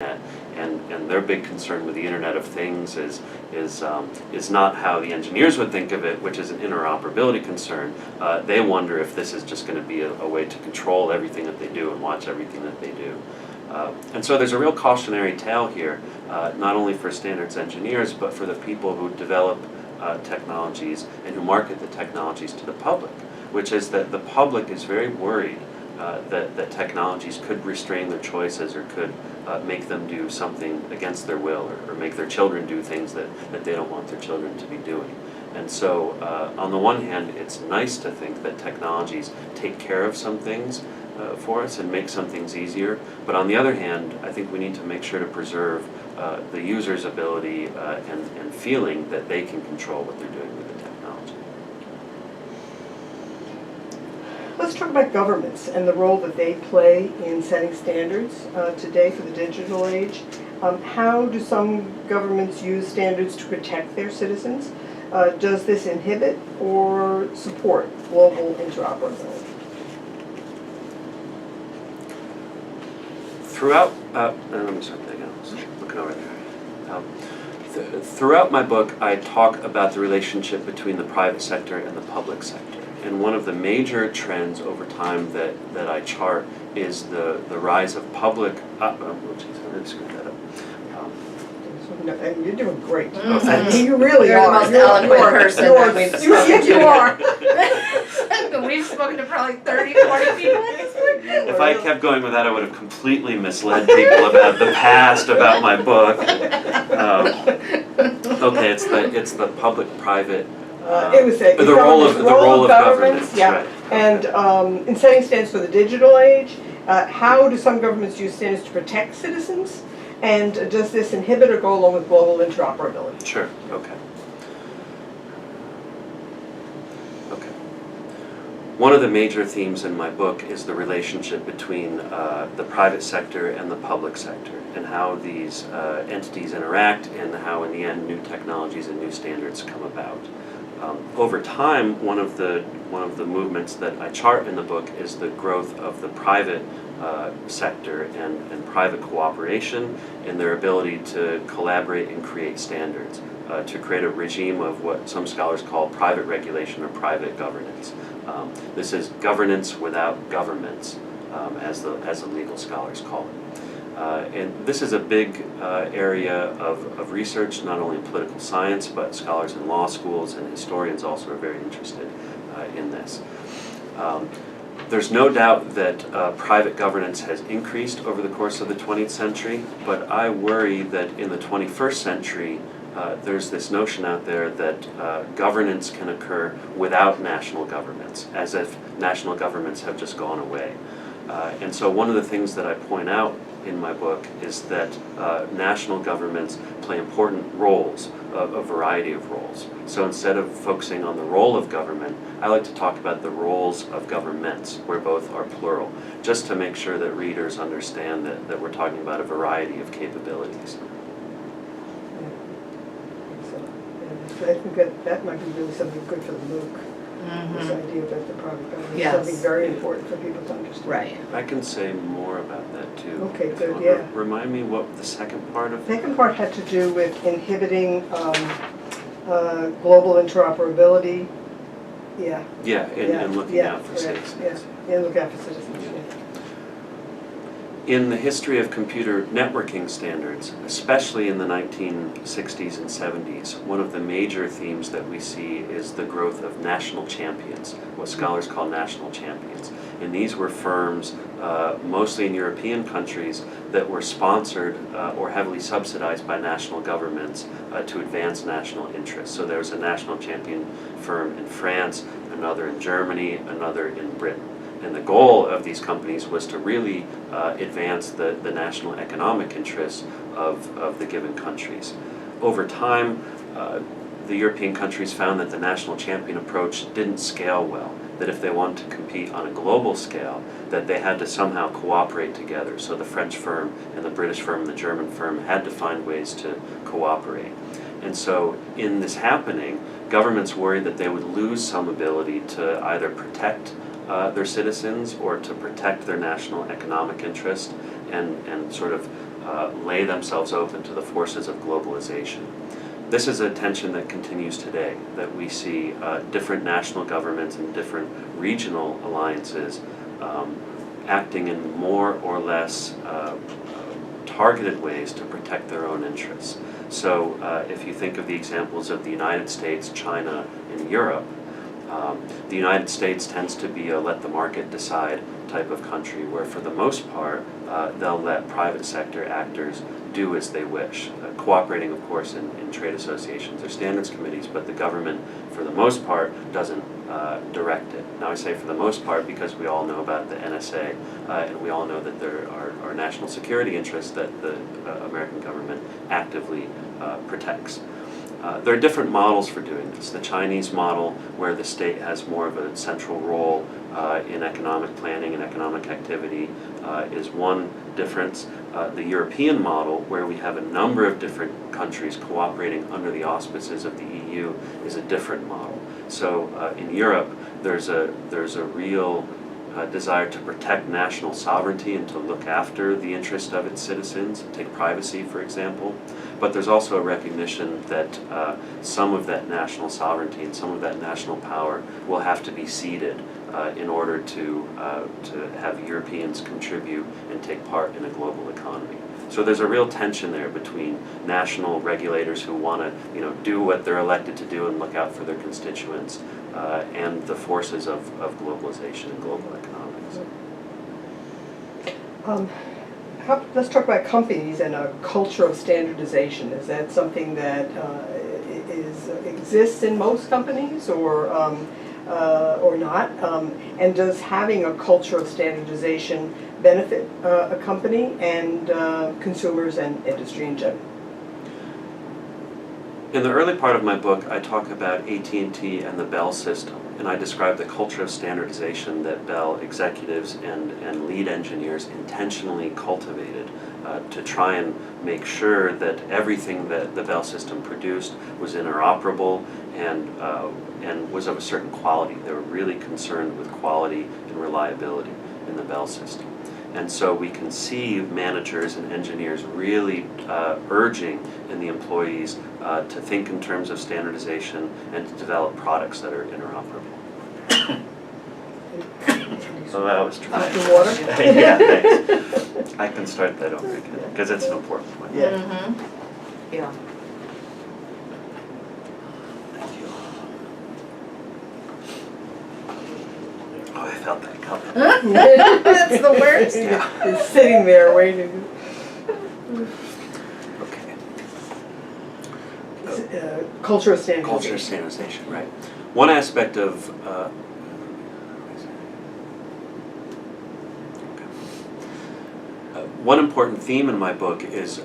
and their big concern with the Internet of Things is not how the engineers would think of it, which is an interoperability concern. They wonder if this is just going to be a way to control everything that they do and watch everything that they do. And so there's a real cautionary tale here, not only for standards engineers, but for the people who develop technologies and who market the technologies to the public, which is that the public is very worried that technologies could restrain their choices or could make them do something against their will, or make their children do things that they don't want their children to be doing. And so on the one hand, it's nice to think that technologies take care of some things for us and make some things easier, but on the other hand, I think we need to make sure to preserve the user's ability and feeling that they can control what they're doing with the technology. Let's talk about governments and the role that they play in setting standards today for the digital age. How do some governments use standards to protect their citizens? Does this inhibit or support global interoperability? Throughout, let me start that again. I was looking over there. Throughout my book, I talk about the relationship between the private sector and the public sector. And one of the major trends over time that I chart is the rise of public. Oh, geez, I really screwed that up. No, and you're doing great. Mm-hmm. I mean, you really You're are. the most eloquent person that we've spoken to. You are. We've spoken to probably 30, 40 people. If I kept going with that, I would have completely misled people about the past, about my book. Okay, it's the public-private. It was the role of governments. Yeah, Right. And in setting standards for the digital age, how do some governments use standards to protect citizens? And does this inhibit or go along with global interoperability? Sure. Okay. Okay. One of the major themes in my book is the relationship between the private sector and the public sector, and how these entities interact, and how, in the end, new technologies and new standards come about. Over time, one of the movements that I chart in the book is the growth of the private sector and private cooperation in their ability to collaborate and create standards, to create a regime of what some scholars call private regulation or private governance. This is governance without governments, as the legal scholars call it. And this is a big area of research, not only in political science, but scholars in law schools and historians also are very interested in this. There's no doubt that private governance has increased over the course of the 20th century, but I worry that in the 21st century, there's this notion out there that governance can occur without national governments, as if national governments have just gone away. And so one of the things that I point out in my book is that national governments play important roles, a variety of roles. So instead of focusing on the role of government, I like to talk about the roles of governments, where both are plural, just to make sure that readers understand that we're talking about a variety of capabilities. I think that might be really something good for the MOOC. This idea that the private government is something very important for people to understand. Right. I can say more about that too. Okay, good, yeah. Remind me what the second part of... The second part had to do with inhibiting global interoperability. Yeah. Yeah, and looking out for citizens. Yeah, look out for citizens, yeah. In the history of computer networking standards, especially in the 1960s and 70s, one of the major themes that we see is the growth of national champions, what scholars call national champions. And these were firms, mostly in European countries, that were sponsored or heavily subsidized by national governments to advance national interests. So there was a national champion firm in France, another in Germany, another in Britain. And the goal of these companies was to really advance the national economic interests of the given countries. Over time, the European countries found that the national champion approach didn't scale well, that if they wanted to compete on a global scale, that they had to somehow cooperate together. So the French firm and the British firm and the German firm had to find ways to cooperate. And so in this happening, governments worried that they would lose some ability to either protect their citizens or to protect their national economic interest and sort of lay themselves open to the forces of globalization. This is a tension that continues today, that we see different national governments and different regional alliances acting in more or less targeted ways to protect their own interests. So if you think of the examples of the United States, China, and Europe, the United States tends to be a let the market decide type of country where for the most part they'll let private sector actors do as they wish, cooperating of course in trade associations or standards committees, but the government for the most part doesn't direct it. Now I say for the most part because we all know about the NSA and we all know that there are national security interests that the American government actively protects. There are different models for doing this. The Chinese model, where the state has more of a central role in economic planning and economic activity, is one difference. The European model, where we have a number of different countries cooperating under the auspices of the EU, is a different model. So in Europe, there's a real desire to protect national sovereignty and to look after the interest of its citizens, take privacy, for example. But there's also a recognition that some of that national sovereignty and some of that national power will have to be ceded in order to have Europeans contribute and take part in a global economy. So there's a real tension there between national regulators who want to, do what they're elected to do and look out for their constituents, and the forces of globalization and global economics. Let's talk about companies and a culture of standardization. Is that something that exists in most companies, or not? And does having a culture of standardization benefit a company and consumers and industry in general? In the early part of my book, I talk about AT&T and the Bell system, and I describe the culture of standardization that Bell executives and lead engineers intentionally cultivated to try and make sure that everything that the Bell system produced was interoperable and was of a certain quality. They were really concerned with quality and reliability in the Bell system. And so we can see managers and engineers really urging in the employees to think in terms of standardization and to develop products that are interoperable. So that was trying. The water? Yeah, thanks. I can start that over again because it's an important one. Yeah. Mm-hmm. Yeah. Thank you. Oh, I felt that coming. That's the worst. You're sitting there waiting. Okay. Culture of standardization. Culture of standardization, right. One aspect of one important theme in my book is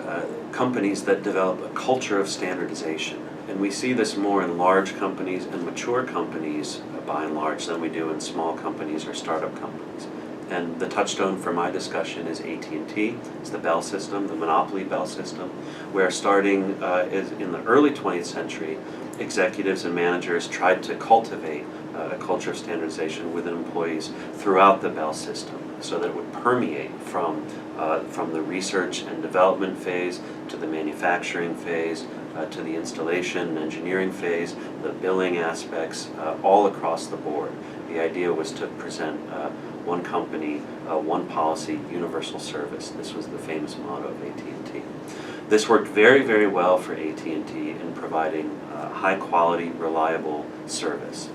companies that develop a culture of standardization. And we see this more in large companies and mature companies, by and large, than we do in small companies or startup companies. And the touchstone for my discussion is AT&T. It's the Bell system, the monopoly Bell system, where starting is in the early 20th century, executives and managers tried to cultivate a culture of standardization within employees throughout the Bell system so that it would permeate from the research and development phase to the manufacturing phase to the installation and engineering phase, the billing aspects, all across the board. The idea was to present one company, one policy, universal service. This was the famous motto of AT&T. This worked very, very well for AT&T in providing high quality, reliable service.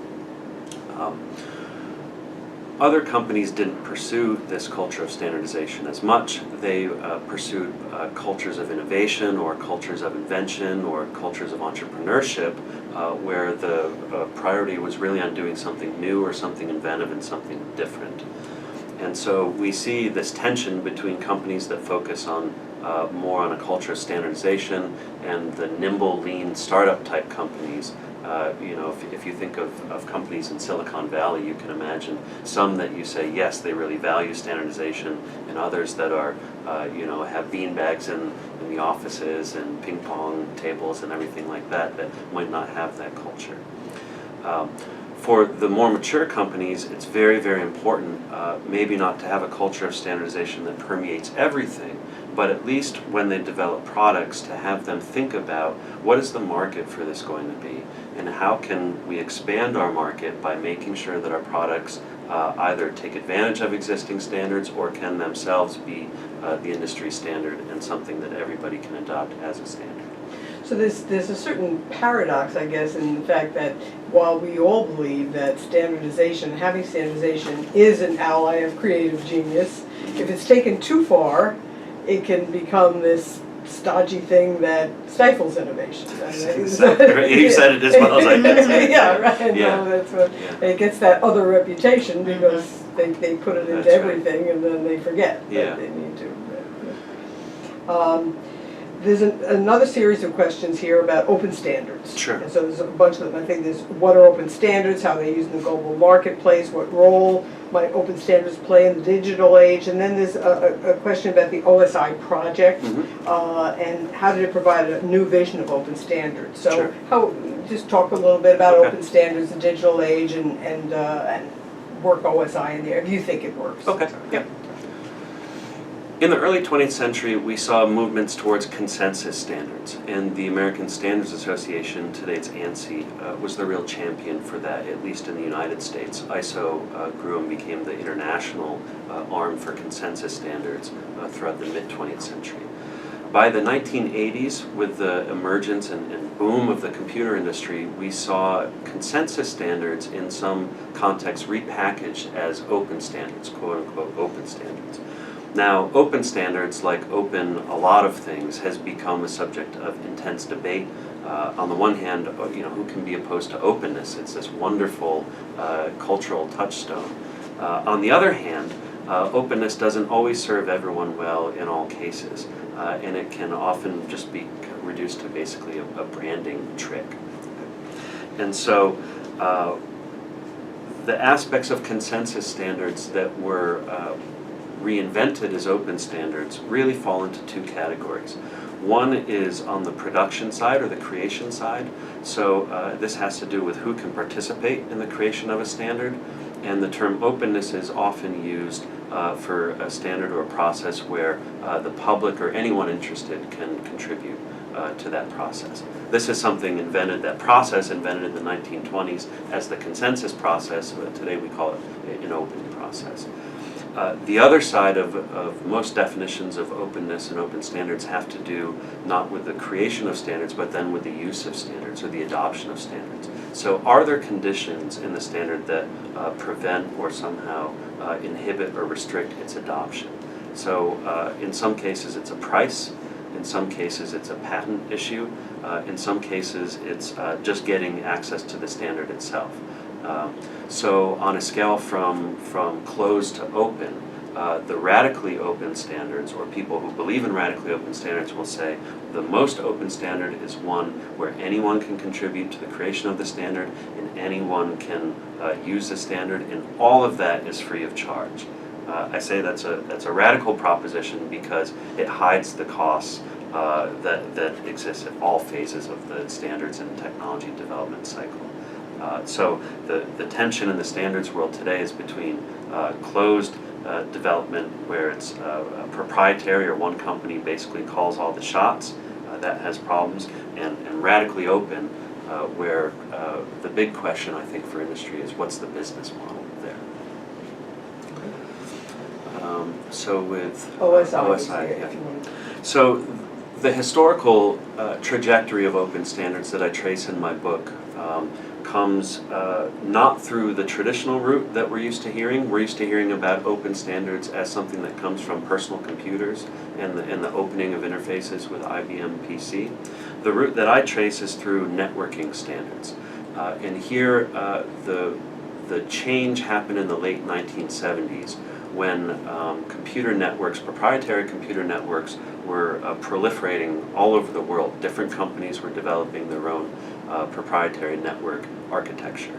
Other companies didn't pursue this culture of standardization as much. They pursued cultures of innovation or cultures of invention or cultures of entrepreneurship where the priority was really on doing something new or something inventive and something different. And so we see this tension between companies that focus on more on a culture of standardization and the nimble, lean, startup type companies. If you think of companies in Silicon Valley, you can imagine some that you say, yes, they really value standardization, and others that are, have beanbags in the offices and ping pong tables and everything like that might not have that culture. For the more mature companies, it's very, very important, maybe not to have a culture of standardization that permeates everything, but at least when they develop products, to have them think about what is the market for this going to be, and how can we expand our market by making sure that our products either take advantage of existing standards or can themselves be the industry standard and something that everybody can adopt as a standard. So there's a certain paradox, I guess, in the fact that while we all believe that standardization, having standardization is an ally of creative genius, if it's taken too far, it can become this stodgy thing that stifles innovation. You said it as well as I did. Yeah, right. Yeah. No, that's what, Yeah. it gets that other reputation because they put it into That's right. everything and then they forget Yeah. that they need to. There's another series of questions here about open standards. Sure. And so there's a bunch of them. I think there's what are open standards, how they use in the global marketplace, what role might open standards play in the digital age, and then there's a question about the OSI project and how did it provide a new vision of open standards. So Sure. how, just talk a little bit about Okay. open standards, the digital age, and work OSI in there, if you think it works. Okay, yep. In the early 20th century, we saw movements towards consensus standards, and the American Standards Association, today it's ANSI, was the real champion for that, at least in the United States. ISO grew and became the international arm for consensus standards throughout the mid-20th century. By the 1980s, with the emergence and boom of the computer industry, we saw consensus standards in some contexts repackaged as open standards, quote-unquote open standards. Now, open standards, like open a lot of things, has become a subject of intense debate. On the one hand, who can be opposed to openness? It's this wonderful cultural touchstone. On the other hand, openness doesn't always serve everyone well in all cases, and it can often just be reduced to basically a branding trick. And so, the aspects of consensus standards that were reinvented as open standards really fall into two categories. One is on the production side or the creation side. So this has to do with who can participate in the creation of a standard. And the term openness is often used for a standard or a process where the public or anyone interested can contribute to that process. This is something invented, that process invented in the 1920s as the consensus process. Today we call it an open process. The other side of most definitions of openness and open standards have to do not with the creation of standards, but then with the use of standards or the adoption of standards. So are there conditions in the standard that prevent or somehow inhibit or restrict its adoption? So in some cases it's a price, in some cases it's a patent issue, in some cases it's just getting access to the standard itself. So on a scale from closed to open, the radically open standards, or people who believe in radically open standards, will say the most open standard is one where anyone can contribute to the creation of the standard and anyone can use the standard, and all of that is free of charge. I say that's a radical proposition because it hides the costs that exist at all phases of the standards and technology development cycle. So the tension in the standards world today is between closed development, where it's proprietary or one company basically calls all the shots, that has problems, and radically open, where the big question I think for industry is what's the business model there. So with OSI, yeah. if you want. So the historical trajectory of open standards that I trace in my book comes not through the traditional route that we're used to hearing. We're used to hearing about open standards as something that comes from personal computers and the opening of interfaces with IBM PC. The route that I trace is through networking standards. And here the change happened in the late 1970s when computer networks, proprietary computer networks, were proliferating all over the world. Different companies were developing their own proprietary network architecture.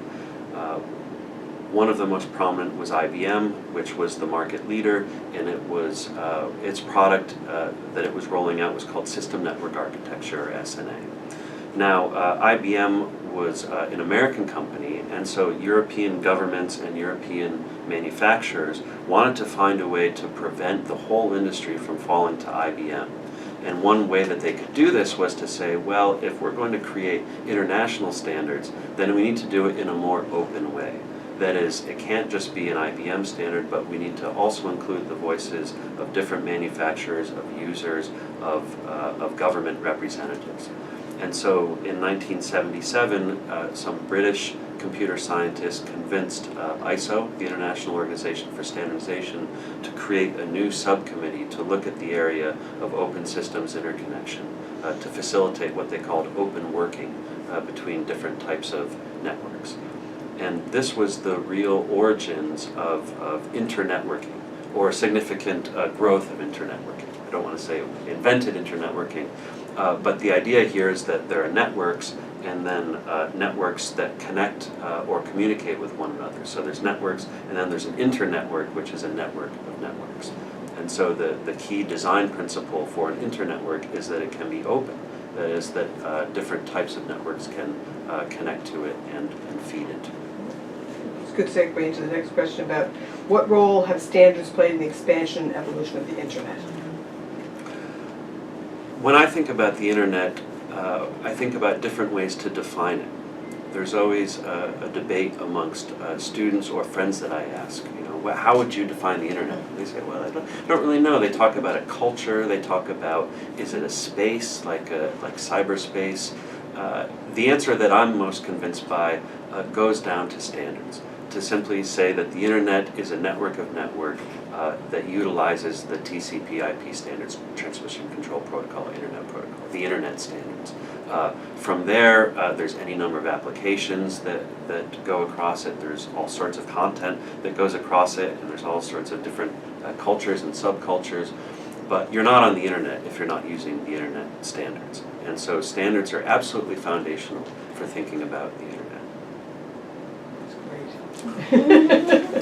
One of the most prominent was IBM, which was the market leader, and it was its product that it was rolling out was called System Network Architecture, or SNA. Now, IBM was an American company, and so European governments and European manufacturers wanted to find a way to prevent the whole industry from falling to IBM. And one way that they could do this was to say, well, if we're going to create international standards, then we need to do it in a more open way. That is, it can't just be an IBM standard, but we need to also include the voices of different manufacturers, of users, of government representatives. And so in 1977, some British computer scientists convinced ISO, the International Organization for Standardization, to create a new subcommittee to look at the area of open systems interconnection, to facilitate what they called open working between different types of networks. And this was the real origins of internetworking, or significant growth of internetworking. I don't want to say invented internetworking, but the idea here is that there are networks, and then networks that connect or communicate with one another. So there's networks, and then there's an internetwork, which is a network of networks. And so the key design principle for an internetwork is that it can be open. That is, that different types of networks can connect to it and feed into it. It's a good segue into the next question about what role have standards played in the expansion and evolution of the internet? When I think about the internet, I think about different ways to define it. There's always a debate amongst students or friends that I ask, well, how would you define the internet? And they say, well, I don't really know. They talk about a culture. They talk about, is it a space, like cyberspace? The answer that I'm most convinced by goes down to standards. To simply say that the internet is a network of network that utilizes the TCP/IP standards, Transmission Control Protocol, Internet Protocol, the internet standards. From there, there's any number of applications that go across it. There's all sorts of content that goes across it, and there's all sorts of different cultures and subcultures. But you're not on the internet if you're not using the internet standards. And so standards are absolutely foundational for thinking about the internet. That's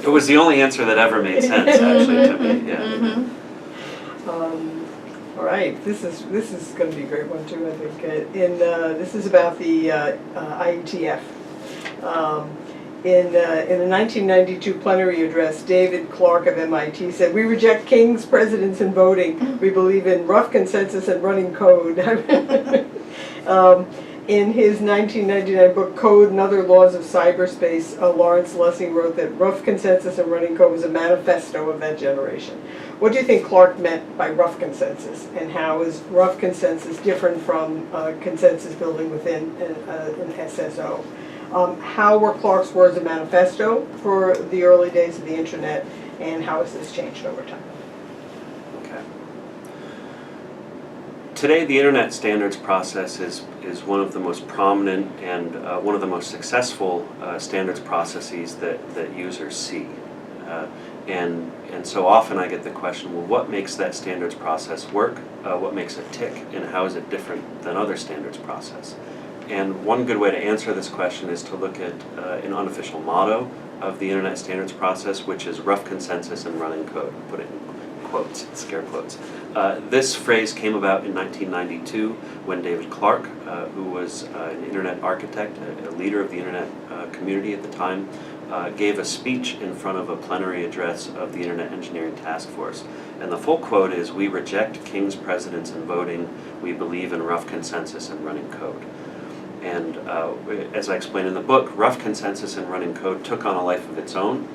It was the only answer that ever made sense, actually, to me. Yeah. Mm-hmm. All right, this is going to be a great one too, I think. This is about the IETF. In the 1992 plenary address, David Clark of MIT said, "We reject kings, presidents, and voting. We believe in rough consensus and running code." In his 1999 book, Code and Other Laws of Cyberspace, Lawrence Lessig wrote that rough consensus and running code was a manifesto of that generation. What do you think Clark meant by rough consensus, and how is rough consensus different from consensus building within an SSO? How were Clark's words a manifesto for the early days of the internet, and how has this changed over time? Okay. Today, the internet standards process is one of the most prominent and one of the most successful standards processes that users see. And so often I get the question, well, what makes that standards process work? What makes it tick? And how is it different than other standards process? And one good way to answer this question is to look at an unofficial motto of the internet standards process, which is rough consensus and running code. Put it in quotes, scare quotes. This phrase came about in 1992 when David Clark, who was an internet architect, a leader of the internet community at the time, gave a speech in front of a plenary address of the Internet Engineering Task Force. And the full quote is, "We reject kings, presidents, and voting. We believe in rough consensus and running code." And as I explain in the book, rough consensus and running code took on a life of its own.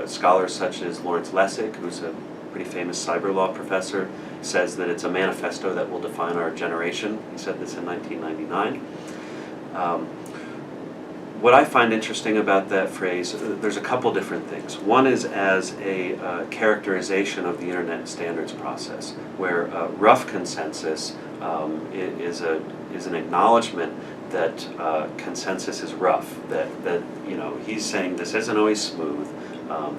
Scholars such as Lawrence Lessig, who's a pretty famous cyber law professor, says that it's a manifesto that will define our generation. He said this in 1999. What I find interesting about that phrase, there's a couple different things. One is as a characterization of the internet standards process, where rough consensus is an acknowledgement that consensus is rough. That he's saying this isn't always smooth.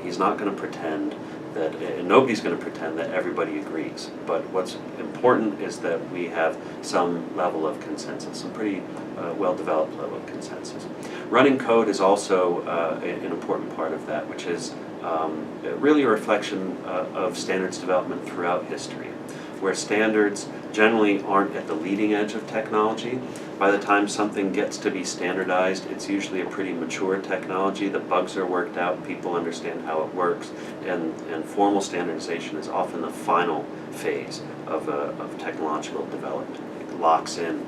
He's not going to pretend that, and nobody's going to pretend that everybody agrees. But what's important is that we have some level of consensus, some pretty well-developed level of consensus. Running code is also an important part of that, which is really a reflection of standards development throughout history, where standards generally aren't at the leading edge of technology. By the time something gets to be standardized, it's usually a pretty mature technology. The bugs are worked out, people understand how it works, and formal standardization is often the final phase of technological development. It locks in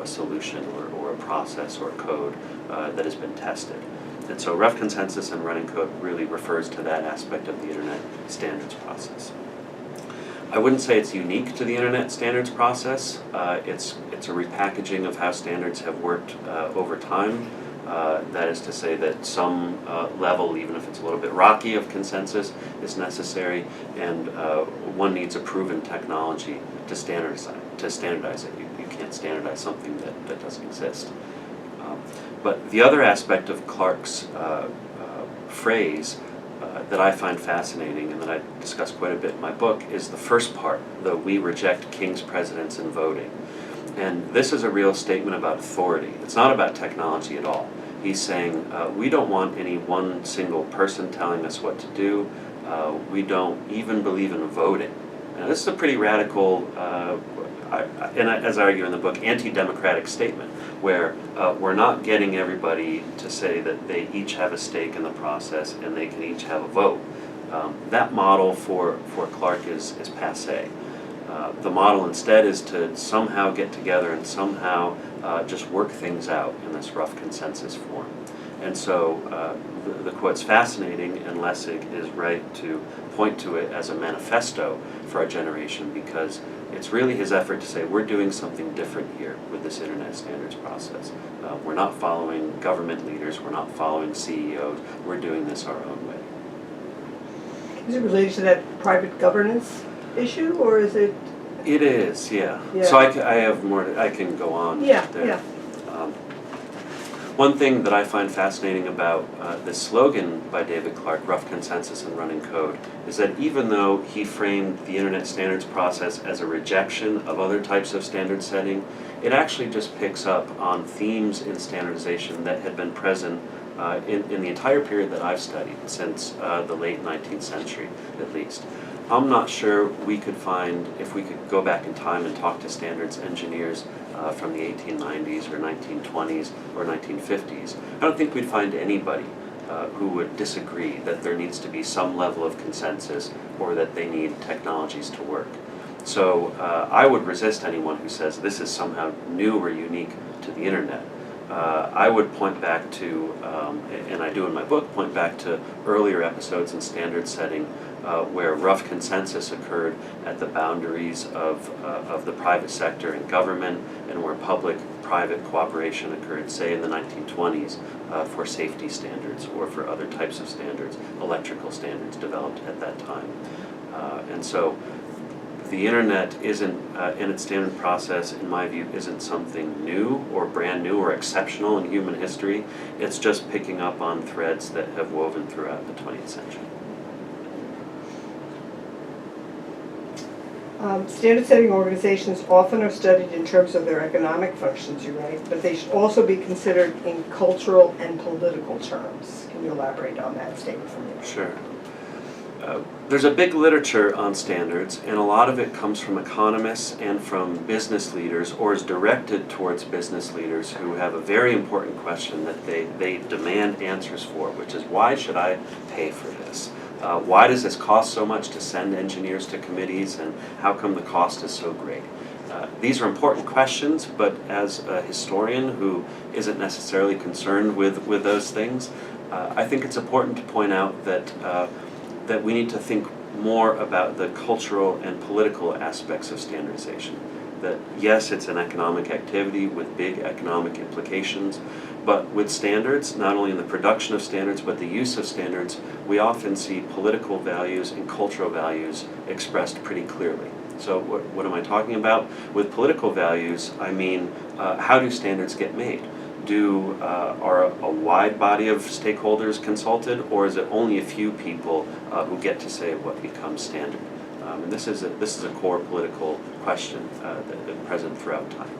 a solution or a process or code that has been tested. And so rough consensus and running code really refers to that aspect of the internet standards process. I wouldn't say it's unique to the internet standards process. It's a repackaging of how standards have worked over time. That is to say that some level, even if it's a little bit rocky, of consensus is necessary, and one needs a proven technology to standardize it. You can't standardize something that doesn't exist. But the other aspect of Clark's phrase that I find fascinating and that I discuss quite a bit in my book is the first part, the "we reject kings, presidents, and voting." And this is a real statement about authority. It's not about technology at all. He's saying we don't want any one single person telling us what to do. We don't even believe in voting. Now, this is a pretty radical, as I argue in the book, anti-democratic statement, where we're not getting everybody to say that they each have a stake in the process and they can each have a vote. That model for Clark is passé. The model instead is to somehow get together and somehow just work things out in this rough consensus form. And so the quote's fascinating, and Lessig is right to point to it as a manifesto for our generation, because it's really his effort to say we're doing something different here with this internet standards process. We're not following government leaders, we're not following CEOs, we're doing this our own way. Is it related to that private governance issue, or is it? It is, yeah. Yeah. So I have more, I can go on Yeah, there. yeah. One thing that I find fascinating about this slogan by David Clark, rough consensus and running code, is that even though he framed the internet standards process as a rejection of other types of standard setting, it actually just picks up on themes in standardization that had been present in the entire period that I've studied, since the late 19th century at least. I'm not sure we could find, if we could go back in time and talk to standards engineers from the 1890s or 1920s or 1950s, I don't think we'd find anybody who would disagree that there needs to be some level of consensus or that they need technologies to work. So I would resist anyone who says this is somehow new or unique to the internet. I would point back to, and I do in my book, point back to earlier episodes in standard setting where rough consensus occurred at the boundaries of the private sector and government, and where public-private cooperation occurred, say in the 1920s, for safety standards or for other types of standards, electrical standards developed at that time. And so the internet isn't, in its standard process, in my view, isn't something new or brand new or exceptional in human history. It's just picking up on threads that have woven throughout the 20th century. Standard setting organizations often are studied in terms of their economic functions, you write, but they should also be considered in cultural and political terms. Can you elaborate on that statement from you? Sure. There's a big literature on standards, and a lot of it comes from economists and from business leaders, or is directed towards business leaders who have a very important question that they demand answers for, which is, why should I pay for this? Why does this cost so much to send engineers to committees, and how come the cost is so great? These are important questions, but as a historian who isn't necessarily concerned with those things, I think it's important to point out that we need to think more about the cultural and political aspects of standardization. That yes, it's an economic activity with big economic implications, but with standards, not only in the production of standards, but the use of standards, we often see political values and cultural values expressed pretty clearly. So what am I talking about? With political values, I mean, how do standards get made? Are a wide body of stakeholders consulted, or is it only a few people who get to say what becomes standard? And this is a core political question that is present throughout time.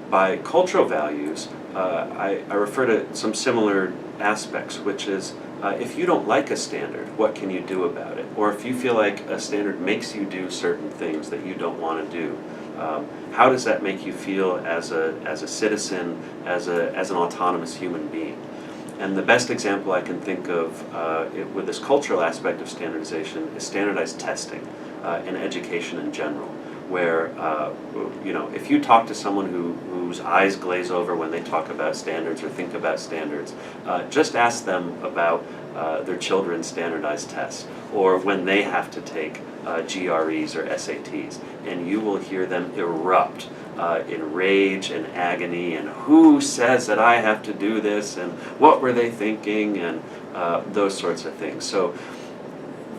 By cultural values, I refer to some similar aspects, which is if you don't like a standard, what can you do about it? Or if you feel like a standard makes you do certain things that you don't want to do, How does that make you feel as a citizen, as an autonomous human being? And the best example I can think of with this cultural aspect of standardization is standardized testing in education in general, where if you talk to someone whose eyes glaze over when they talk about standards or think about standards, just ask them about their children's standardized tests, or when they have to take GREs or SATs, and you will hear them erupt in rage and agony, and who says that I have to do this, and what were they thinking, and those sorts of things. So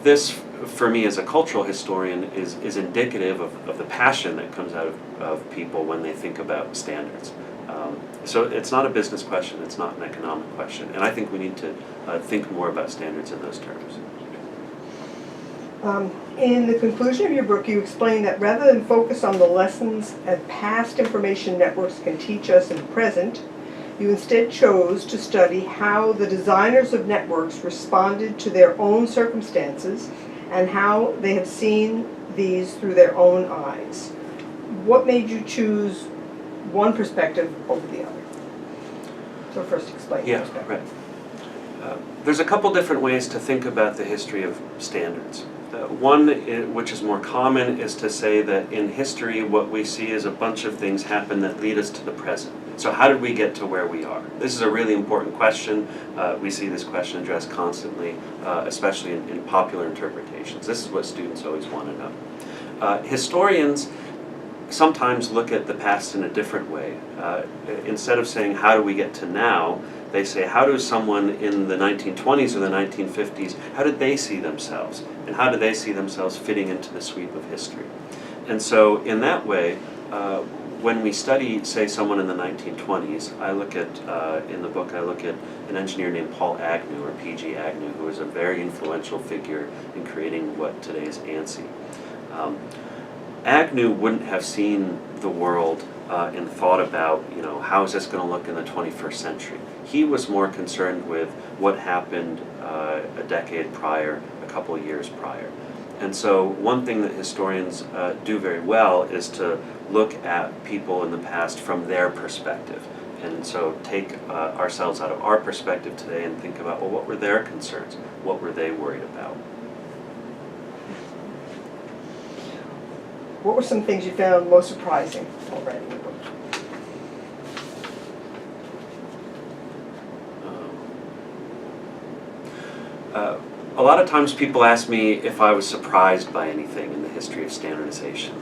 this, for me as a cultural historian, is indicative of the passion that comes out of people when they think about standards. So it's not a business question, it's not an economic question, and I think we need to think more about standards in those terms. In the conclusion of your book, you explain that rather than focus on the lessons that past information networks can teach us in the present, you instead chose to study how the designers of networks responded to their own circumstances and how they have seen these through their own eyes. What made you choose one perspective over the other? So first explain your perspective. Right. There's a couple different ways to think about the history of standards. One, which is more common, is to say that in history what we see is a bunch of things happen that lead us to the present. So how did we get to where we are? This is a really important question. We see this question addressed constantly, especially in popular interpretations. This is what students always want to know. Historians sometimes look at the past in a different way. Instead of saying, how do we get to now, they say, how does someone in the 1920s or the 1950s, how did they see themselves? And how do they see themselves fitting into the sweep of history? And so in that way, when we study, say, someone in the 1920s, I look at, in the book, I look at an engineer named Paul Agnew, or P.G. Agnew, who was a very influential figure in creating what today is ANSI. Agnew wouldn't have seen the world and thought about, how is this going to look in the 21st century? He was more concerned with what happened a decade prior, a couple of years prior. And so one thing that historians do very well is to look at people in the past from their perspective. And so take ourselves out of our perspective today and think about, well, what were their concerns? What were they worried about? What were some things you found most surprising while writing the book? A lot of times people ask me if I was surprised by anything in the history of standardization.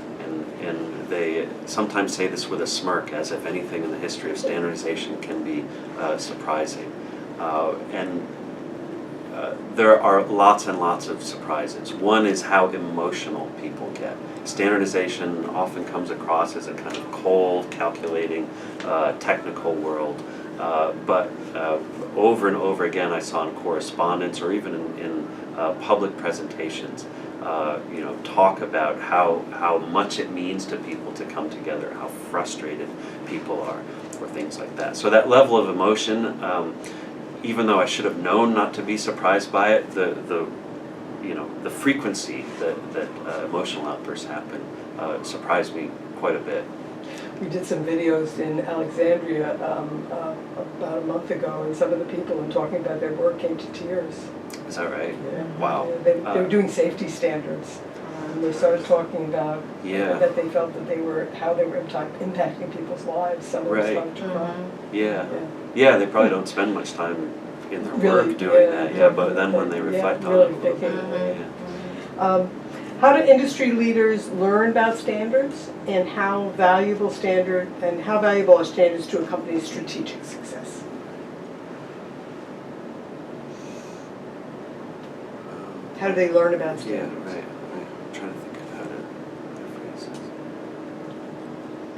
And they sometimes say this with a smirk, as if anything in the history of standardization can be surprising. There are lots and lots of surprises. One is how emotional people get. Standardization often comes across as a kind of cold, calculating, technical world. But over and over again, I saw in correspondence or even in public presentations, talk about how much it means to people to come together, how frustrated people are, or things like that. So that level of emotion, even though I should have known not to be surprised by it, the frequency that emotional outbursts happen surprised me quite a bit. We did some videos in Alexandria about a month ago, and some of the people in talking about their work came to tears. Is that right? Yeah. Wow. Yeah, they were doing safety standards. And they started talking about that they felt that how they were impacting people's lives. Some of them started to cry. Yeah, they probably don't spend much time in their work doing that. Yeah, but then when they reflect on it. How do industry leaders learn about standards, and how valuable are standards to a company's strategic success? How do they learn about standards? Yeah, right. I'm trying to think of how to phrase this.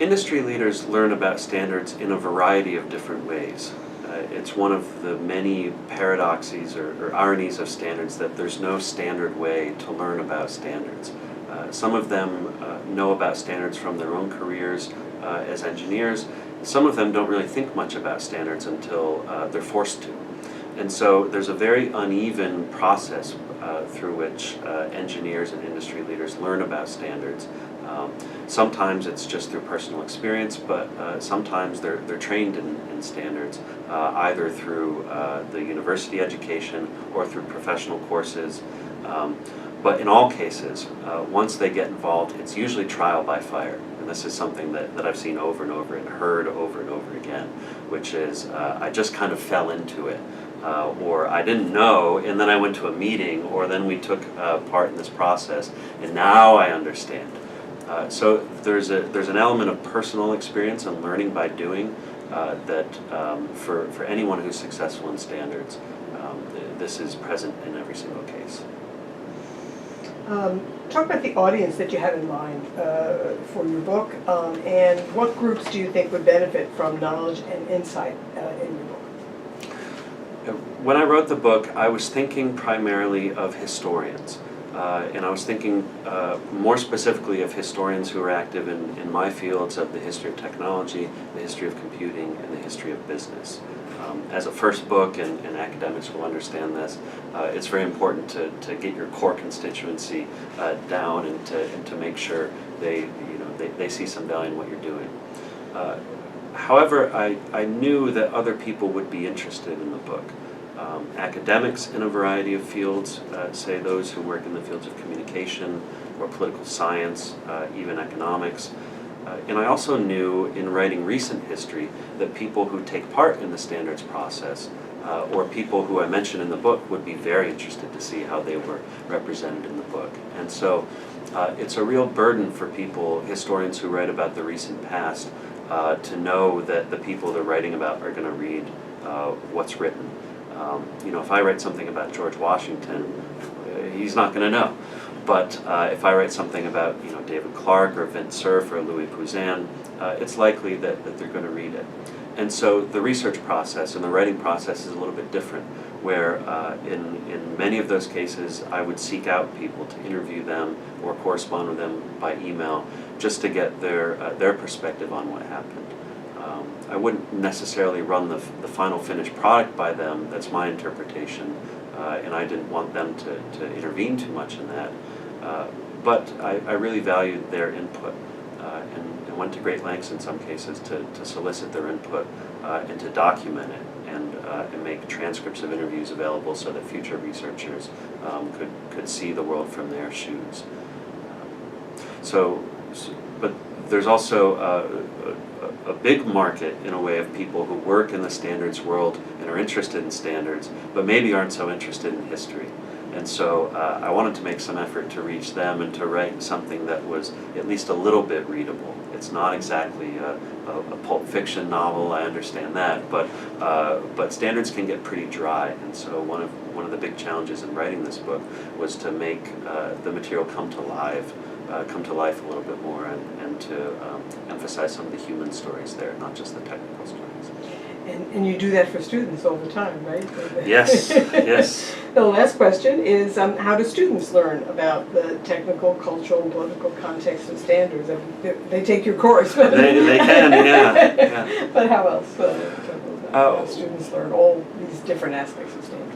Industry leaders learn about standards in a variety of different ways. It's one of the many paradoxes or ironies of standards that there's no standard way to learn about standards. Some of them know about standards from their own careers as engineers. Some of them don't really think much about standards until they're forced to. And so there's a very uneven process through which engineers and industry leaders learn about standards. Sometimes it's just through personal experience, but sometimes they're trained in standards, either through the university education or through professional courses. But in all cases, once they get involved, it's usually trial by fire. And this is something that I've seen over and over and heard over and over again, which is I just kind of fell into it. Or I didn't know, and then I went to a meeting, or then we took part in this process, and now I understand. So there's an element of personal experience and learning by doing that for anyone who's successful in standards, this is present in every single case. Talk about the audience that you have in mind for your book, and what groups do you think would benefit from knowledge and insight in your book? When I wrote the book, I was thinking primarily of historians. And I was thinking more specifically of historians who are active in my fields of the history of technology, the history of computing, and the history of business. As a first book, and academics will understand this, it's very important to get your core constituency down and to make sure they see some value in what you're doing. However, I knew that other people would be interested in the book. Academics in a variety of fields, say those who work in the fields of communication or political science, even economics. And I also knew in writing recent history that people who take part in the standards process or people who I mentioned in the book would be very interested to see how they were represented in the book. And so it's a real burden for people, historians who write about the recent past, to know that the people they're writing about are going to read what's written. If I write something about George Washington, he's not going to know. But if I write something about David Clark or Vint Cerf or Louis Pouzin, it's likely that they're going to read it. And so the research process and the writing process is a little bit different, where in many of those cases I would seek out people to interview them or correspond with them by email just to get their perspective on what happened. I wouldn't necessarily run the final finished product by them. That's my interpretation, and I didn't want them to intervene too much in that. But I really valued their input and went to great lengths in some cases to solicit their input and to document it and make transcripts of interviews available so that future researchers could see the world from their shoes. But there's also a big market, in a way, of people who work in the standards world and are interested in standards, but maybe aren't so interested in history. And so I wanted to make some effort to reach them and to write something that was at least a little bit readable. It's not exactly a Pulp Fiction novel, I understand that, but standards can get pretty dry. And so one of the big challenges in writing this book was to make the material come to life a little bit more and to emphasize some of the human stories there, not just the technical stories. And you do that for students all the time, right? Yes, yes. The last question is, how do students learn about the technical, cultural, and political context of standards? They take your course, but They can, yeah. But how else can students learn all these different aspects of standards?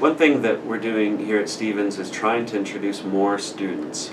One thing that we're doing here at Stevens is trying to introduce more students